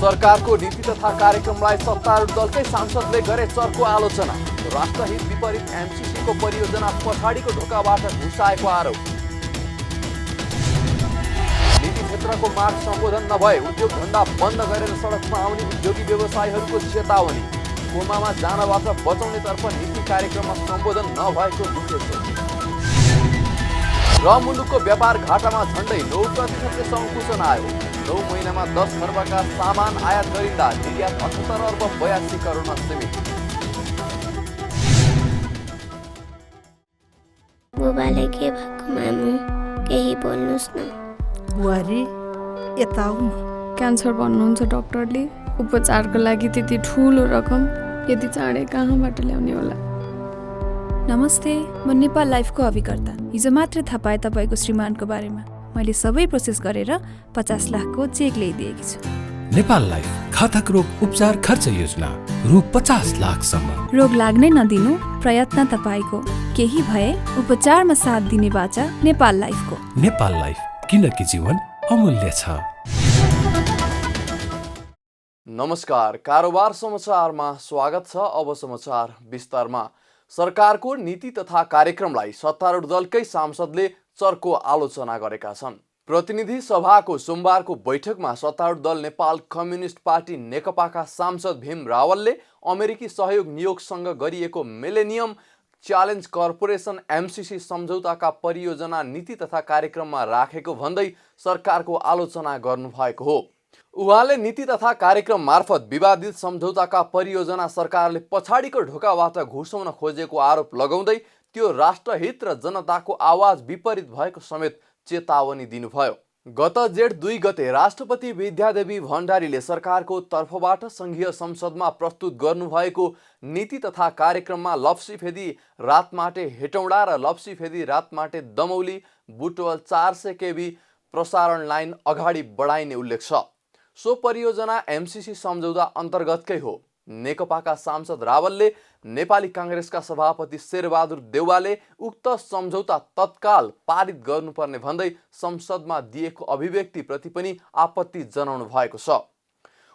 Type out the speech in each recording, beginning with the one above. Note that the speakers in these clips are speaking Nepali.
सरकारको नीति तथा कार्यक्रमलाई सत्तारूढ दलकै सांसदले गरे चर्को आलोचना। राष्ट्रहित विपरीत एमसीसीको परियोजना पछाडिको ढोकाबाट घुसाएको आरोप। नीति क्षेत्रको माग सम्बोधन नभए उद्योग धन्दा बन्द गरेर सडकमा आउने उद्योगी व्यवसायीहरूको चेतावनी। कोमामा जानबाट बचाउनेतर्फ नीति कार्यक्रममा सम्बोधन नभएको दुखेको। र मुलुकको व्यापार घाटामा झण्डै 9% सङ्कुचन आयो। 9 महिनामा 10 खर्बका सामान आयात गरिँदा निर्यात 78 अर्ब 82 करोडमा सीमित। बुबाले के भएको मामु केही बोल्नुस् न। बुहारी यता आऊ न। क्यान्सर भन्नुहुन्छ डाक्टरले। उपचारको लागि त्यति ठुलो रकम यति चाँडै कहाँबाट ल्याउने होला? नमस्ते, म नेपाल लाइफको अभिकर्ता। हिजो मात्रै थाहा पाएँ तपाईँको श्रीमानको बारेमा। मैले सबै प्रोसेस गरेर 50 लाखको चेक ल्याइदिएकी छु। नेपाल लाइफ घातक रोग उपचार खर्च योजना रु 50 लाखसम्म। रोग लाग्नै नदिनु प्रयत्न तपाईँको। केही भए उपचारमा साथ दिने बाचा नेपाल लाइफको। नेपाल लाइफ, किनकि जीवन अमूल्य छ। नमस्कार, कारोबार समाचारमा स्वागत छ। अब समाचार विस्तारमा। सरकारको नीति तथा कार्यक्रमलाई सत्तारूढ दलकै सांसदले चर्को आलोचना गरेका छन्। प्रतिनिधि सभाको सोमबारको बैठकमा सत्तारूढ दल नेपाल कम्युनिस्ट पार्टी नेकपाका सांसद भीम रावलले अमेरिकी सहयोग नियोगसँग गरिएको मिलेनियम च्यालेन्ज कर्पोरेसन एमसीसी सम्झौताका परियोजना नीति तथा कार्यक्रममा राखेको भन्दै सरकारको आलोचना गर्नुभएको हो। उहाँले नीति तथा कार्यक्रम मार्फत विवादित सम्झौताका परियोजना सरकारले पछाडिको ढोकाबाट घुसाउन खोजेको आरोप लगाउँदै त्यो राष्ट्रहित र जनताको आवाज विपरीत भएको समेत चेतावनी दिनुभयो। गत जेठ 2 गते राष्ट्रपति विद्यादेवी भण्डारीले सरकारको तर्फबाट संघीय संसदमा प्रस्तुत गर्नुभएको नीति तथा कार्यक्रममा लप्सीफेदी रातमाटे हेटौँडा र लप्सीफेदी रातमाटे दमौली बुटवल 400 केबी प्रसारण लाइन अगाडि बढाइने उल्लेख छ। सो परियोजना एमसीसी सम्झौता अन्तर्गतकै हो। नेकपाका सांसद रावलले नेपाली काङ्ग्रेसका सभापति शेरबहादुर देउवाले उक्त सम्झौता तत्काल पारित गर्नुपर्ने भन्दै संसदमा दिएको अभिव्यक्तिप्रति पनि आपत्ति जनाउनु भएको छ।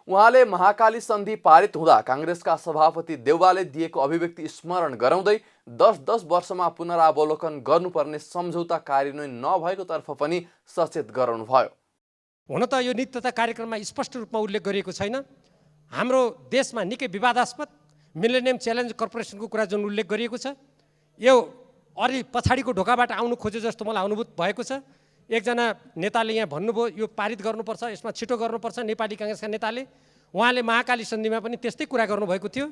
उहाँले महाकाली सन्धि पारित हुँदा काङ्ग्रेसका सभापति देउवाले दिएको अभिव्यक्ति स्मरण गराउँदै 10-10 वर्षमा पुनरावलोकन गर्नुपर्ने सम्झौता कार्यान्वयन नभएको तर्फ पनि सचेत गराउनुभयो। हुन त यो नीति तथा कार्यक्रममा स्पष्ट रूपमा उल्लेख गरिएको छैन। हाम्रो देशमा निकै विवादास्पद मिलेनियम च्यालेन्ज कर्पोरेसनको कुरा जुन उल्लेख गरिएको छ, यो अलि पछाडिको ढोकाबाट आउनु खोजे जस्तो मलाई अनुभूत भएको छ। एकजना नेताले यहाँ भन्नुभयो यो पारित गर्नुपर्छ, यसमा छिटो गर्नुपर्छ। नेपाली काङ्ग्रेसका नेताले उहाँले महाकाली सन्धिमा पनि त्यस्तै कुरा गर्नुभएको थियो।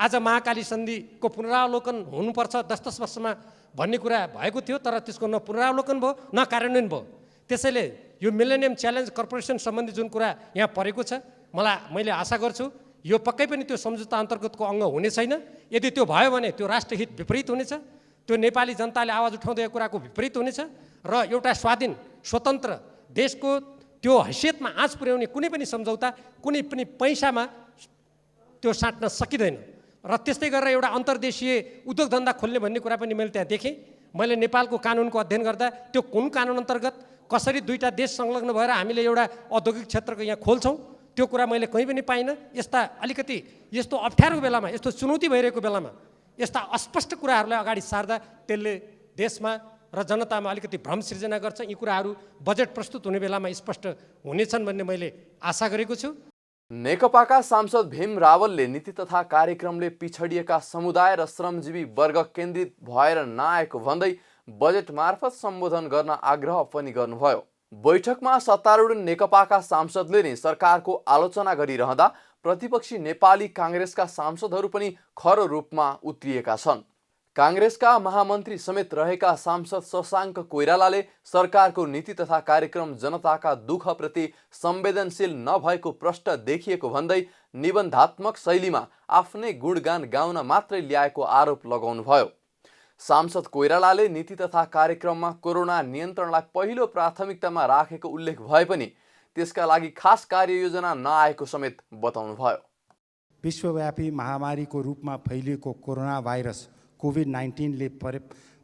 आज महाकाली सन्धिको पुनरावलोकन हुनुपर्छ 10-10 वर्षमा भन्ने कुरा भएको थियो, तर त्यसको न पुनरावलोकन भयो न कार्यान्वयन भयो। त्यसैले यो मिलेनियम च्यालेन्ज कर्पोरेसन सम्बन्धी जुन कुरा यहाँ परेको छ, मैले आशा गर्छु यो पक्कै पनि त्यो सम्झौता अन्तर्गतको अङ्ग हुने छैन। यदि त्यो भयो भने त्यो राष्ट्रहित विपरीत हुनेछ, त्यो नेपाली जनताले आवाज उठाउँदै कुराको विपरीत हुनेछ र एउटा स्वाधीन स्वतन्त्र देशको त्यो हैसियतमा आँच पुर्याउने कुनै पनि सम्झौता कुनै पनि पैसामा त्यो साट्न सकिँदैन। र त्यस्तै गरेर एउटा अन्तर्देशीय उद्योग धन्दा खोल्ने भन्ने कुरा पनि मैले त्यहाँ देखेँ। मैले नेपालको कानुनको अध्ययन गर्दा त्यो कुन कानुन अन्तर्गत कसरी दुईटा देश संलग्न भएर हामीले एउटा औद्योगिक क्षेत्रको यहाँ खोल्छौँ त्यो कुरा मैले कहीँ पनि पाइनँ। यस्ता अलिकति यस्तो अप्ठ्यारो बेलामा, यस्तो चुनौती भइरहेको बेलामा यस्ता अस्पष्ट कुराहरूलाई अगाडि सार्दा त्यसले देशमा र जनतामा अलिकति भ्रम सिर्जना गर्छ। यी कुराहरू बजेट प्रस्तुत हुने बेलामा स्पष्ट हुनेछन् भन्ने मैले आशा गरेको छु। नेकपाका सांसद भीम रावलले नीति तथा कार्यक्रमले पिछडिएका समुदाय र श्रमजीवी वर्ग केन्द्रित भएर नआएको भन्दै बजेट मार्फत सम्बोधन गर्न आग्रह पनि गर्नुभयो। बैठकमा सत्तारूढ नेकपाका सांसदले नै सरकारको आलोचना गरिरहँदा प्रतिपक्षी नेपाली काङ्ग्रेसका सांसदहरू पनि खरो रूपमा उत्रिएका छन्। काङ्ग्रेसका महामन्त्री समेत रहेका सांसद शशाङ्क कोइरालाले सरकारको नीति तथा कार्यक्रम जनताका दुःखप्रति संवेदनशील नभएको प्रष्ट देखिएको भन्दै निबन्धात्मक शैलीमा आफ्नै गुणगान गाउन मात्रै ल्याएको आरोप लगाउनुभयो। सांसद कोइरालाले नीति तथा कार्यक्रममा कोरोना नियन्त्रणलाई पहिलो प्राथमिकतामा राखेको उल्लेख भए पनि त्यसका लागि खास कार्ययोजना नआएको समेत बताउनुभयो। विश्वव्यापी महामारीको रूपमा फैलिएको कोरोना भाइरस कोभिड-19ले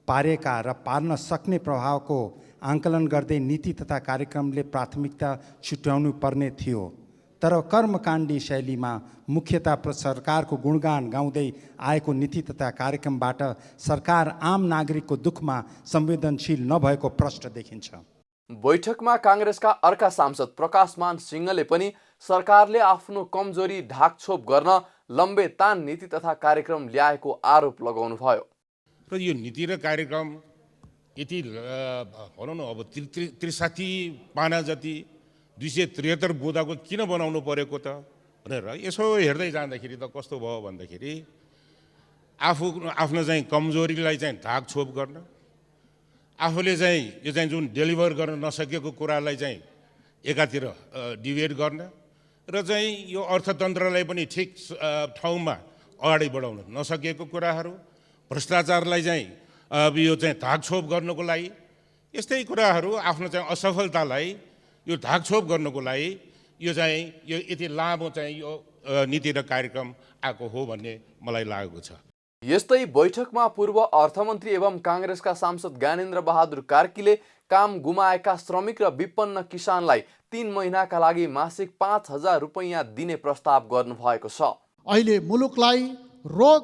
पारेका र पार्न सक्ने प्रभावको आंकलन गर्दै नीति तथा कार्यक्रमले प्राथमिकता छुट्याउनु पर्ने थियो। तर कर्मकाण्डी शैलीमा मुख्यतः सरकारको गुणगान गाउँदै आएको नीति तथा कार्यक्रमबाट सरकार आम नागरिकको दुःखमा संवेदनशील नभएको प्रष्ट देखिन्छ। बैठकमा काङ्ग्रेसका अर्का सांसद प्रकाशमान सिंहले पनि सरकारले आफ्नो कमजोरी ढाकछोप गर्न लम्बे तान नीति तथा कार्यक्रम ल्याएको आरोप लगाउनुभयो। र यो नीति र कार्यक्रम यति भनौँ न अब 63 पाना जति 273 बुँदाको किन बनाउनु परेको त भनेर यसो हेर्दै जाँदाखेरि त कस्तो भयो भन्दाखेरि आफ्नो चाहिँ कमजोरीलाई चाहिँ ढाकछोप गर्न, आफूले चाहिँ यो चाहिँ जुन डेलिभर गर्न नसकेको कुरालाई चाहिँ एकातिर डिबेट गर्न र चाहिँ यो अर्थतन्त्रलाई पनि ठिक ठाउँमा अगाडि बढाउन नसकेको कुराहरू, भ्रष्टाचारलाई चाहिँ यो चाहिँ ढाकछोप गर्नको लागि यस्तै कुराहरू आफ्नो चाहिँ असफलतालाई यो ढाकछोप गर्नको लागि यो चाहिँ यो यति लामो चाहिँ यो नीति र कार्यक्रम आएको हो भन्ने मलाई लागेको छ। यस्तै बैठकमा पूर्व अर्थमन्त्री एवं काङ्ग्रेसका सांसद ज्ञानेन्द्र बहादुर कार्कीले काम गुमाएका श्रमिक र विपन्न किसानलाई 3 महिनाका लागि मासिक 5,000 रुपैयाँ दिने प्रस्ताव गर्नुभएको छ। अहिले मुलुकलाई रोग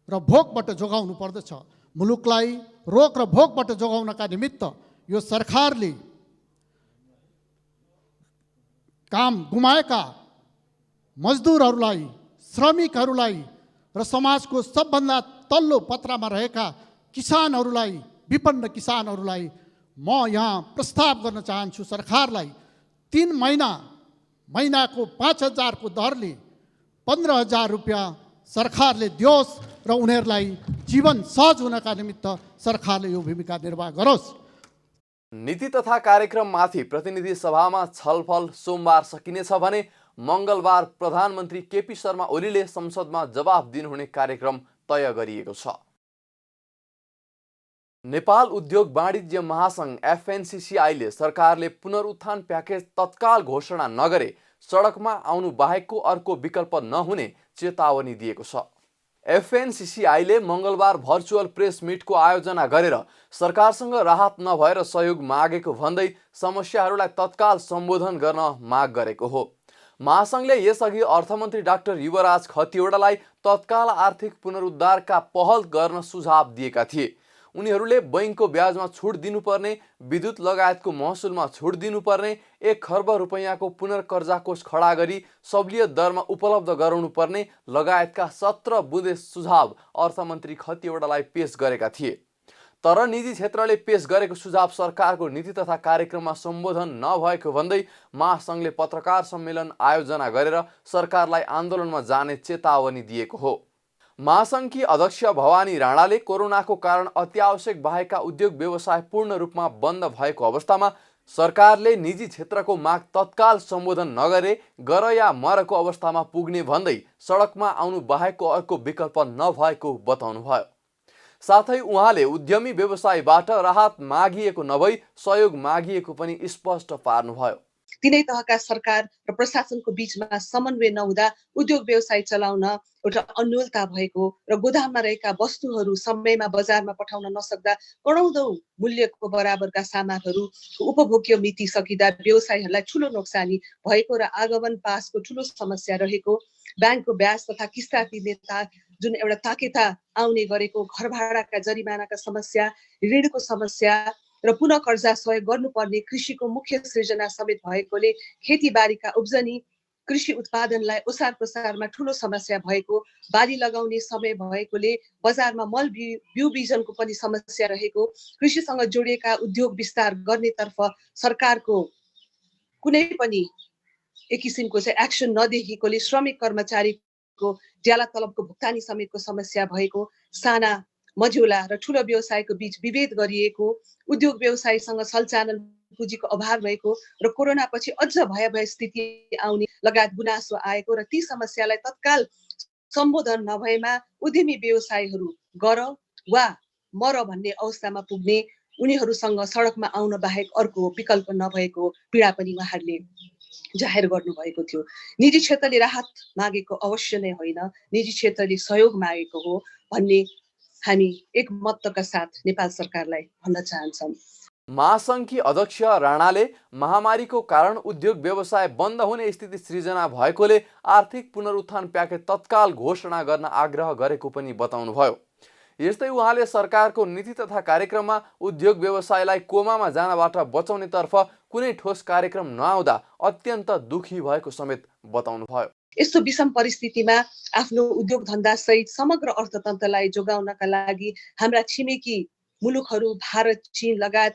र भोकबाट जोगाउनु पर्दछ। मुलुकलाई रोग र भोकबाट जोगाउनका निमित्त यो सरकारले काम गुमाएका मजदुरहरूलाई, श्रमिकहरूलाई र समाजको सबभन्दा तल्लो पत्रामा रहेका किसानहरूलाई, विपन्न किसानहरूलाई म यहाँ प्रस्ताव गर्न चाहन्छु सरकारलाई 3 महिनाको 5,000 को दरले 15,000 रुपियाँ सरकारले दियोस् र उनीहरूलाई जीवन सहज हुनका निमित्त सरकारले यो भूमिका निर्वाह गरोस्। नीति तथा कार्यक्रममाथि प्रतिनिधि सभामा छलफल सोमबार सकिनेछ भने मङ्गलबार प्रधानमन्त्री केपी शर्मा ओलीले संसदमा जवाफ दिनुहुने कार्यक्रम तय गरिएको छ। नेपाल उद्योग वाणिज्य महासंघ एफएनसीसीआईले सरकारले पुनरुत्थान प्याकेज तत्काल घोषणा नगरे सडकमा आउनु बाहेकको अर्को विकल्प नहुने चेतावनी दिएको छ। एफएनसीसीआईले मङ्गलबार भर्चुअल प्रेस मिटको आयोजना गरेर सरकारसँग राहत नभएर सहयोग मागेको भन्दै समस्याहरूलाई तत्काल सम्बोधन गर्न माग गरेको हो। महासंघले यसअघि अर्थमन्त्री डाक्टर युवराज खतिवडालाई तत्काल आर्थिक पुनरुद्धारका पहल गर्न सुझाव दिएका थिए। उनीहरूले बैंकको ब्याजमा छुट दिनुपर्ने, विद्युत लगायतको महसुलमा छुट दिनुपर्ने, 1 खर्ब रुपैयाँको पुनर्कर्जा कोष खडा गरी सहुलियत दरमा उपलब्ध गराउनुपर्ने लगायतका 17 बुँदे सुझाव अर्थमन्त्री खतिवडालाई पेश गरेका थिए। तर निजी क्षेत्रले पेश गरेको सुझाव सरकारको नीति तथा कार्यक्रममा सम्बोधन नभएको भन्दै महासंघले पत्रकार सम्मेलन आयोजना गरेर सरकारलाई आन्दोलनमा जाने चेतावनी दिएको हो। महासंघकी अध्यक्ष भवानी राणाले कोरोनाको कारण अत्यावश्यक बाहेकका उद्योग व्यवसाय पूर्ण रूपमा बन्द भएको अवस्थामा सरकारले निजी क्षेत्रको माग तत्काल सम्बोधन नगरे गर या मरको अवस्थामा पुग्ने भन्दै सडकमा आउनु बाहेकको अर्को विकल्प नभएको बताउनुभयो। साथै उहाँले उद्यमी व्यवसायबाट राहत मागिएको नभई सहयोग मागिएको पनि स्पष्ट पार्नुभयो। तिनै तहका सरकार र प्रशासनको बीचमा समन्वय नहुँदा उद्योग व्यवसाय चलाउन एउटा अन्योलता भएको र गोदाममा रहेका वस्तुहरू समयमा बजारमा पठाउन नसक्दा करोडौं मूल्यको बराबरका सामानहरू उपभोग्य मिति सकिँदा व्यवसायीहरूलाई ठूलो नोक्सानी भएको र आगमन पासको ठूलो समस्या रहेको, ब्याङ्कको ब्याज तथा किस्ता तिर्ने जुन एउटा ताकेता आउने गरेको, घर भाडाका जरिमानाका समस्या, ऋणको समस्या र पुनः कर्जा सहयोग गर्नुपर्ने, कृषिको मुख्य सृजना समेत भएकोले खेतीबारीका उब्जनी कृषि उत्पादनलाई ओसार प्रसारमा ठूलो समस्या भएको, बाली लगाउने समय भएकोले बजारमा मल बिउ बिजनको पनि समस्या रहेको, कृषिसँग जोडिएका उद्योग विस्तार गर्नेतर्फ सरकारको कुनै पनि एक किसिमको चाहिँ एक्सन नदेखिएकोले श्रमिक कर्मचारीको ज्याला तलबको भुक्तानी समेतको समस्या भएको, साना मझौला र ठूलो व्यवसायको बीच विभेद गरिएको, उद्योग व्यवसायसँग सञ्चालन पुँजीको अभाव रहेको र कोरोना पछि अझ भयावह स्थिति आउने लगायत गुनासो आएको र ती समस्यालाई तत्काल सम्बोधन नभएमा उद्यमी व्यवसायीहरू गर वा मर भन्ने अवस्थामा पुग्ने, उनीहरूसँग सडकमा आउन बाहेक अर्को विकल्प नभएको पीडा पनि उहाँहरूले जाहेर गर्नुभएको थियो। निजी क्षेत्रले राहत मागेको अवश्य नै होइन, निजी क्षेत्रले सहयोग मागेको हो भन्ने हामी एकमतका साथ नेपाल सरकारलाई भन्न चाहन्छौँ। महासङ्घकी अध्यक्ष राणाले महामारीको कारण उद्योग व्यवसाय बन्द हुने स्थिति सृजना भएकोले आर्थिक पुनरुत्थान प्याकेज तत्काल घोषणा गर्न आग्रह गरेको पनि बताउनुभयो। यस्तै उहाँले सरकारको नीति तथा कार्यक्रममा उद्योग व्यवसायलाई कोमामा जानबाट बचाउनेतर्फ कुनै ठोस कार्यक्रम नआउँदा अत्यन्त दुखी भएको समेत बताउनुभयो। यस्तो विषम परिस्थितिमा आफ्नो उद्योग धन्दा सहित समग्र अर्थतन्त्रलाई जोगाउनका लागि हाम्रा छिमेकी मुलुकहरू भारत, चीन लगायत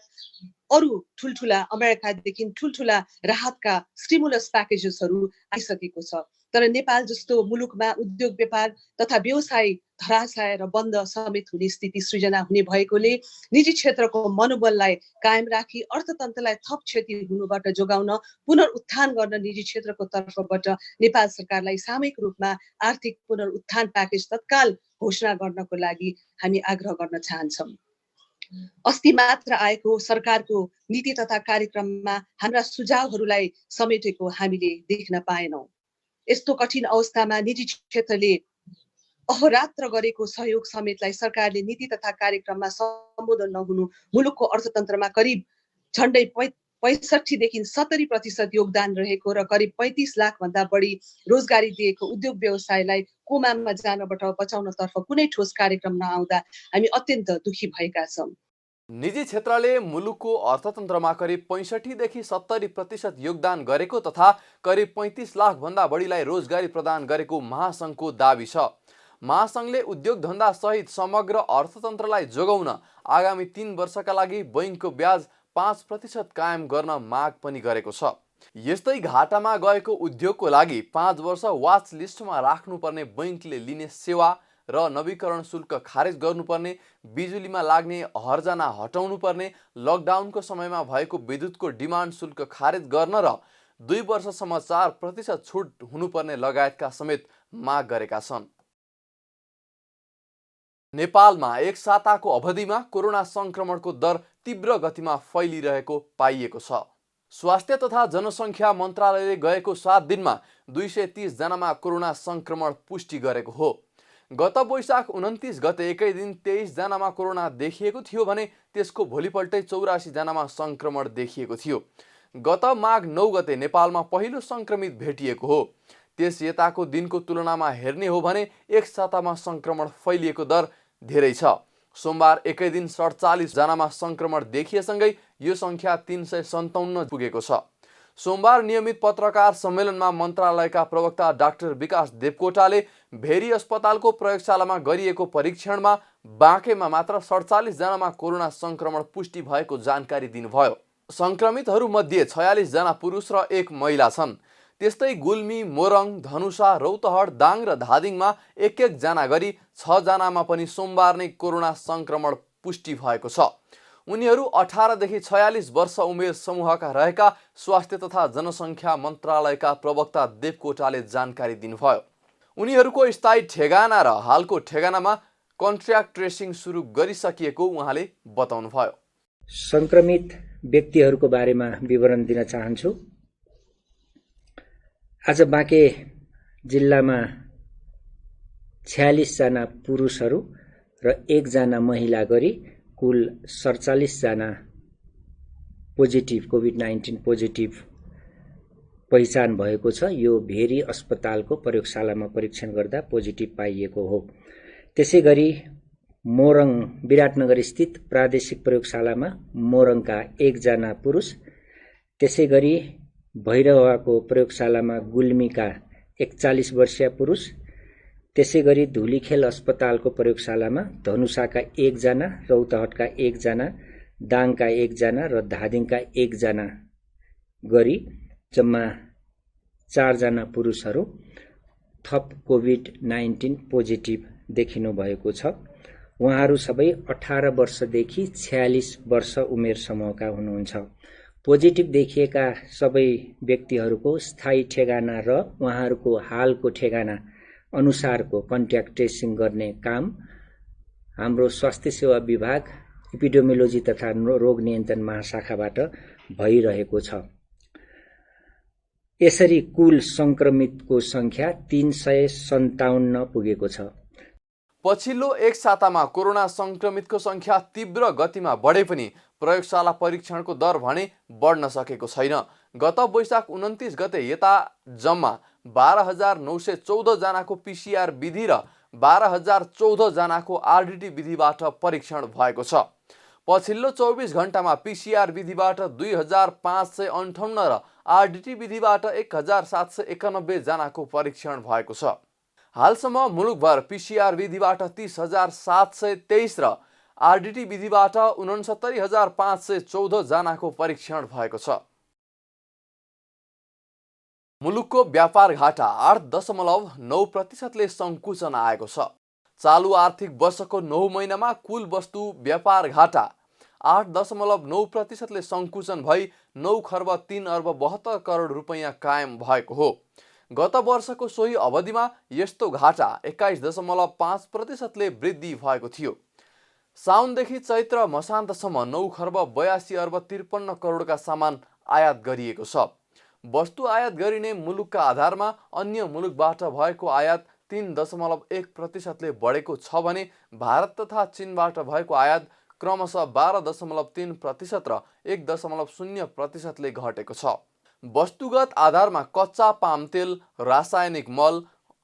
अरू ठुल्ठुला अमेरिकादेखि ठुल्ठुला राहतका स्टिमुलस प्याकेजेसहरू आइसकेको छ। तर नेपाल जस्तो मुलुकमा उद्योग व्यापार तथा व्यवसाय धराशाय र बन्द समेत हुने स्थिति सृजना हुने भएकोले निजी क्षेत्रको मनोबललाई कायम राखी अर्थतन्त्रलाई थप क्षति हुनुबाट जोगाउन पुनरुत्थान गर्न निजी क्षेत्रको तर्फबाट नेपाल सरकारलाई सामूहिक रूपमा आर्थिक पुनरुत्थान प्याकेज तत्काल घोषणा गर्नको लागि हामी आग्रह गर्न चाहन्छौँ। अस्ति मात्र आएको सरकारको नीति तथा कार्यक्रममा हाम्रा सुझावहरूलाई समेटेको हामीले देख्न पाएनौँ। यस्तो कठिन अवस्थामा निजी क्षेत्रले अहोरात्र गरेको सहयोग समेतलाई सरकारले नीति तथा कार्यक्रममा सम्बोधन नहुनु मुलुकको अर्थतन्त्रमा करिब झन्डै 65 देखि 70% योगदान रहेको र करिब 35 लाख भन्दा बढी रोजगारी दिएको उद्योग व्यवसायलाई कोमामा जानबाट बचाउनतर्फ कुनै ठोस कार्यक्रम नआउँदा हामी अत्यन्त दुखी भएका छौँ। निजी क्षेत्रले मुलुकको अर्थतन्त्रमा करिब 65 देखि 70% योगदान गरेको तथा करिब 35 लाख भन्दा बढीलाई रोजगारी प्रदान गरेको महासङ्घको दाबी छ। महासङ्घले उद्योग धन्दा सहित समग्र अर्थतन्त्रलाई जोगाउन आगामी 3 वर्षका लागि बैंकको ब्याज 5% कायम गर्न माग पनि गरेको छ। यस्तै घाटामा गएको उद्योगको लागि 5 वर्ष वाच लिस्टमा राख्नुपर्ने बैंकले लिने सेवा र नवीकरण शुल्क खारेज गर्नुपर्ने, बिजुलीमा लाग्ने हर्जाना हटाउनुपर्ने, लकडाउनको समयमा भएको विद्युतको डिमान्ड शुल्क खारेज गर्न र 2 वर्षसम्म 4% छुट हुनुपर्ने लगायतका समेत माग गरेका छन्। नेपालमा एक साताको अवधिमा कोरोना संक्रमणको दर तीव्र गतिमा फैलिरहेको पाइएको छ। स्वास्थ्य तथा जनसङ्ख्या मन्त्रालयले गएको 7 दिनमा 230 जनामा कोरोना संक्रमण पुष्टि गरेको हो। गत वैशाख 29 गते एकै दिन 23 जनामा कोरोना देखिएको थियो भने त्यसको भोलिपल्टै 84 जनामा संक्रमण देखिएको थियो। गत माघ 9 गते नेपालमा पहिलो संक्रमित भेटिएको हो। त्यस यताको दिनको तुलनामा हेर्ने हो भने एक सातामा संक्रमण फैलिएको दर धेरै छ। सोमबार एकै दिन 47 जनामा संक्रमण देखिएसँगै यो संख्या 357 पुगेको छ। सोमबार नियमित पत्रकार सम्मेलनमा मन्त्रालयका प्रवक्ता डाक्टर विकास देवकोटाले भेरी अस्पतालको प्रयोगशालामा गरिएको परीक्षणमा बाँकेमा मात्र 47 जनामा कोरोना संक्रमण पुष्टि भएको जानकारी दिनुभयो। संक्रमितहरूमध्ये 46 जना पुरुष र 1 महिला छन्। त्यस्तै गुल्मी, मोरङ, धनुषा, रौतहट, दाङ र धादिङमा 1-1 जना गरी 6 जनामा पनि सोमबार नै कोरोना संक्रमण पुष्टि भएको छ। उनीहरू 18 देखि 46 वर्ष उमेर समूहका रहेका स्वास्थ्य तथा जनसङ्ख्या मन्त्रालयका प्रवक्ता देवकोटाले जानकारी दिनुभयो। उनीहरूको स्थायी ठेगाना र हालको ठेगानामा कन्ट्र्याक्ट ट्रेसिङ सुरु गरिसकिएको उहाँले बताउनुभयो। संक्रमित व्यक्तिहरूको बारेमा विवरण दिन चाहन्छु। आज बाँके जिल्लामा 46 जना पुरुषहरू र 1 जना महिला गरी कुल 47 जना पोजिटिभ कोभिड-19 पोजिटिभ पहिचान भएको छ। यो भेरी अस्पतालको प्रयोगशालामा परीक्षण गर्दा पोजिटिभ पाइएको हो। त्यसैगरी मोरङ विराटनगर स्थित प्रादेशिक प्रयोगशालामा मोरङका 1 जना पुरुष, त्यसैगरी भैरवाको प्रयोगशालामा गुल्मीका 41 वर्षीय पुरुष, त्यसैगरी धुलीखेल अस्पतालको प्रयोगशालामा धनुषाका 1 जना, रौतहटका 1 जना, दाङका 1 जना र धादिङका 1 जना गरी जम्मा 4 जना पुरुषहरू थप कोभिड-19 पोजिटिभ देखिनु भएको छ। उहाँहरू सबै 18 वर्षदेखि 46 वर्ष उमेर समूहका हुनुहुन्छ। पोजिटिभ देखिएका सबै व्यक्तिहरूको स्थायी ठेगाना र उहाँहरूको हालको ठेगाना अनुसारको कन्ट्याक्ट ट्रेसिङ गर्ने काम हाम्रो स्वास्थ्य सेवा विभाग, एपिडेमियोलोजी तथा रोग नियन्त्रण महाशाखाबाट भइरहेको छ। यसरी कुल संक्रमितको संख्या 357 पुगेको छ। पछिल्लो एक सातामा कोरोना संक्रमितको संख्या तीव्र गतिमा बढे पनि प्रयोगशाला परीक्षणको दर भने बढ्न सकेको छैन। गत वैशाख 29 गते यता जम्मा 12,914 जनाको PCR विधि र 12,014 जनाको RDT विधिबाट परीक्षण भएको छ। पछिल्लो 24 घण्टामा PCR विधिबाट 2,558 र RDT विधिबाट 1,791 जनाको परीक्षण भएको छ। हालसम्म मुलुकभर PCR विधिबाट 30,723 र RDT विधिबाट 69,514 जनाको परीक्षण भएको छ। मुलुकको व्यापार घाटा 8.9% सङ्कुचन आएको छ। चालु आर्थिक वर्षको 9 महिनामा कुल वस्तु व्यापार घाटा 8.9% सङ्कुचन भई 9 खर्ब 3 अर्ब 72 करोड रुपैयाँ कायम भएको हो। गत वर्षको सोही अवधिमा यस्तो घाटा 21.5% वृद्धि भएको थियो। साउनदेखि चैत्र मसान्तसम्म 9 खर्ब 82 अर्ब 53 करोडका सामान आयात गरिएको छ। वस्तु आयात गरिने मुलुकका आधारमा अन्य मुलुकबाट भएको आयात 3.1% बढेको छ भने भारत तथा चीनबाट भएको आयात क्रमशः 12.3% र 1.0% घटेको छ। वस्तुगत आधारमा कच्चा पाम तेल, रासायनिक मल,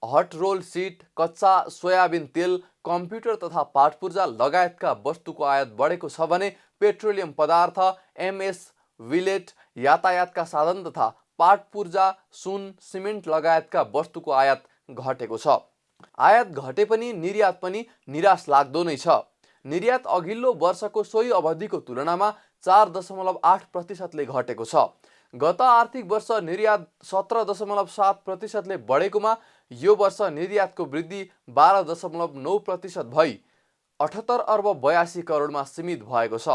हट रोल सीट, कच्चा सोयाबिन तेल, कम्प्युटर तथा पाटपुर्जा लगायतका वस्तुको आयात बढेको छ भने पेट्रोलियम पदार्थ, MS, विलेट, यातायातका साधन तथा पाटपुर्जा, सुन, सिमेन्ट लगायतका वस्तुको आयात घटेको छ। आयात घटे पनि निर्यात पनि निराश लाग्दो नै छ। निर्यात अघिल्लो वर्षको सोही अवधिको तुलनामा 4.8% घटेको छ। गत आर्थिक वर्ष निर्यात 17.7% बढेकोमा यो वर्ष निर्यातको वृद्धि 12.9% भई 78 अर्ब 82 करोडमा सीमित भएको छ।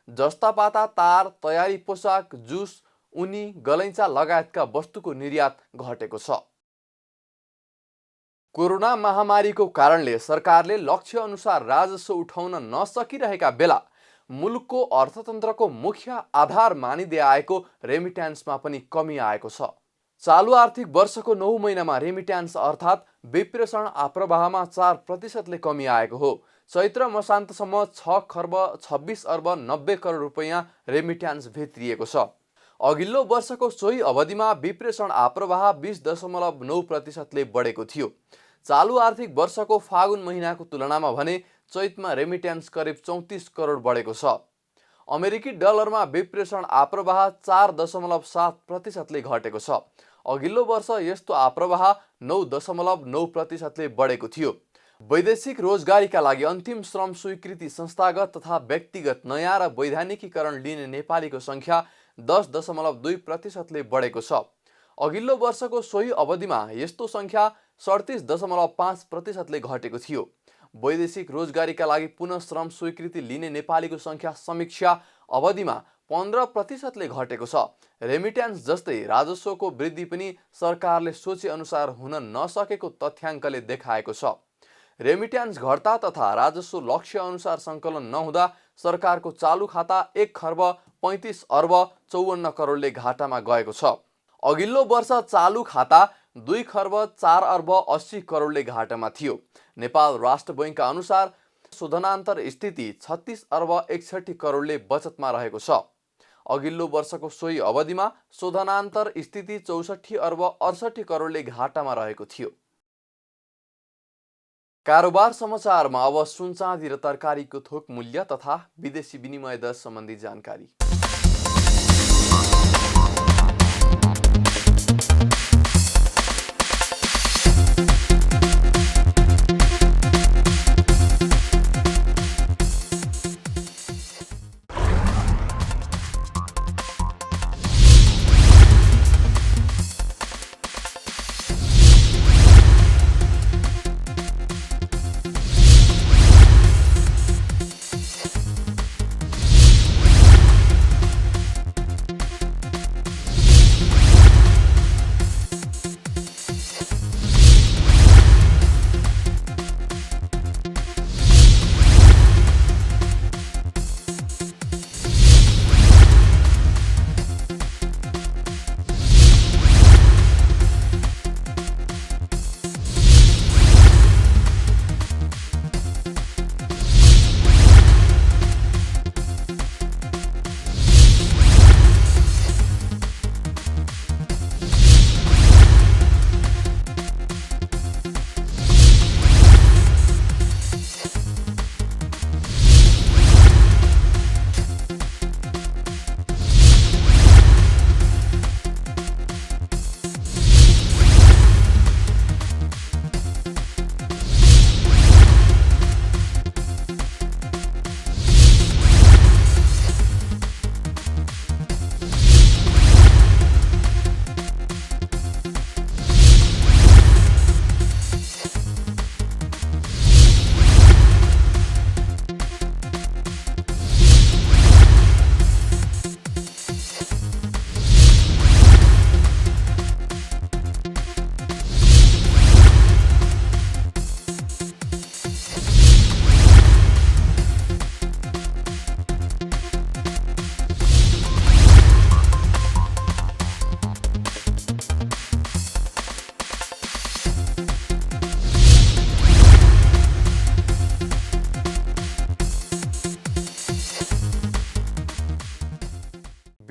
जस्तापाता, तार, तयारी पोसाक, जुस, उनी, गलैँचा लगायतका वस्तुको निर्यात घटेको छ। कोरोना महामारीको कारणले सरकारले लक्ष्य अनुसार राजस्व उठाउन नसकिरहेका बेला मुलुकको अर्थतन्त्रको मुख्य आधार मानिँदै आएको रेमिट्यान्समा पनि कमी आएको छ। चालु आर्थिक वर्षको 9 महिनामा रेमिट्यान्स अर्थात् विप्रेषण आप्रवाहमा 4% कमी आएको हो। चैत्र मसान्तसम्म 6 खर्ब 26 अर्ब 90 करोड रुपैयाँ रेमिट्यान्स भित्रिएको छ। अघिल्लो वर्षको सोही अवधिमा विप्रेषण आप्रवाह 20.9% बढेको थियो। चालु आर्थिक वर्षको फागुन महिनाको तुलनामा भने चैतमा रेमिट्यान्स करिब 34 करोड बढेको छ। अमेरिकी डलरमा विप्रेषण आप्रवाह 4.7% घटेको छ। अघिल्लो वर्ष यस्तो आप्रवाह 9.9% बढेको थियो। वैदेशिक रोजगारीका लागि अन्तिम श्रम स्वीकृति संस्थागत तथा व्यक्तिगत नयाँ र वैधानिकीकरण लिने नेपालीको सङ्ख्या 10.2% बढेको छ। अघिल्लो वर्षको सोही अवधिमा यस्तो सङ्ख्या 37.5% घटेको थियो। वैदेशिक रोजगारीका लागि पुनः श्रम स्वीकृति लिने नेपालीको सङ्ख्या समीक्षा अवधिमा 15% घटेको छ। रेमिट्यान्स जस्तै राजस्वको वृद्धि पनि सरकारले सोचे अनुसार हुन नसकेको तथ्याङ्कले देखाएको छ। रेमिट्यान्स घट्दा तथा राजस्व लक्ष्य अनुसार सङ्कलन नहुँदा सरकारको चालु खाता 1 खर्ब 35 अर्ब 54 करोडले घाटामा गएको छ। अघिल्लो वर्ष चालु खाता 2 खर्ब 4 अर्ब 80 करोडले घाटामा थियो। नेपाल राष्ट्र बैङ्कका अनुसार शोधनान्तर स्थिति 36 अर्ब 61 करोडले बचतमा रहेको छ। अघिल्लो वर्षको सोही अवधिमा शोधनान्तर स्थिति 64 अर्ब 68 करोडले घाटामा रहेको थियो। कारोबार समाचारमा अब सुन चाँदी र तरकारीको थोक मूल्य तथा विदेशी विनिमय दर सम्बन्धी जानकारी।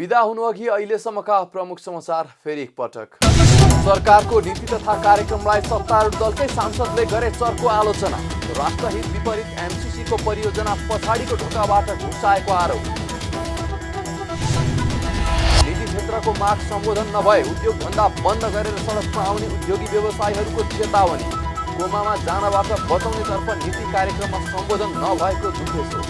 बिदा हुनुअघि अहिलेसम्मका प्रमुख समाचार फेरि एकपटक। सरकारको नीति तथा कार्यक्रमलाई सत्तारूढ दलकै सांसदले गरे चर्को आलोचना। राष्ट्रहित विपरीत एमसीसीको परियोजना पछाडिको ढोकाबाट घुसाएको आरोप। निजी क्षेत्रको माग सम्बोधन नभए उद्योग धन्दा बन्द गरेर सडकमा आउने उद्योगी व्यवसायीहरूको चेतावनी। कोमामा जानबाट बचाउनेतर्फ नीति कार्यक्रममा सम्बोधन नभएको गुन्थेसो।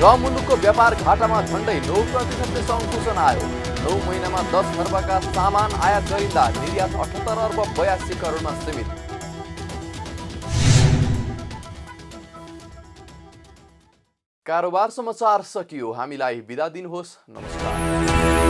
र मुलुकको व्यापार घाटामा झण्डै 9% सङ्कुचन आयो। 9 महिनामा 10 अर्बका सामान आयात गरिँदा निर्यात 78 अर्ब 82 करोडमा सीमित। कारोबार समाचार सकियो। हामीलाई बिदा दिनुहोस्। नमस्कार।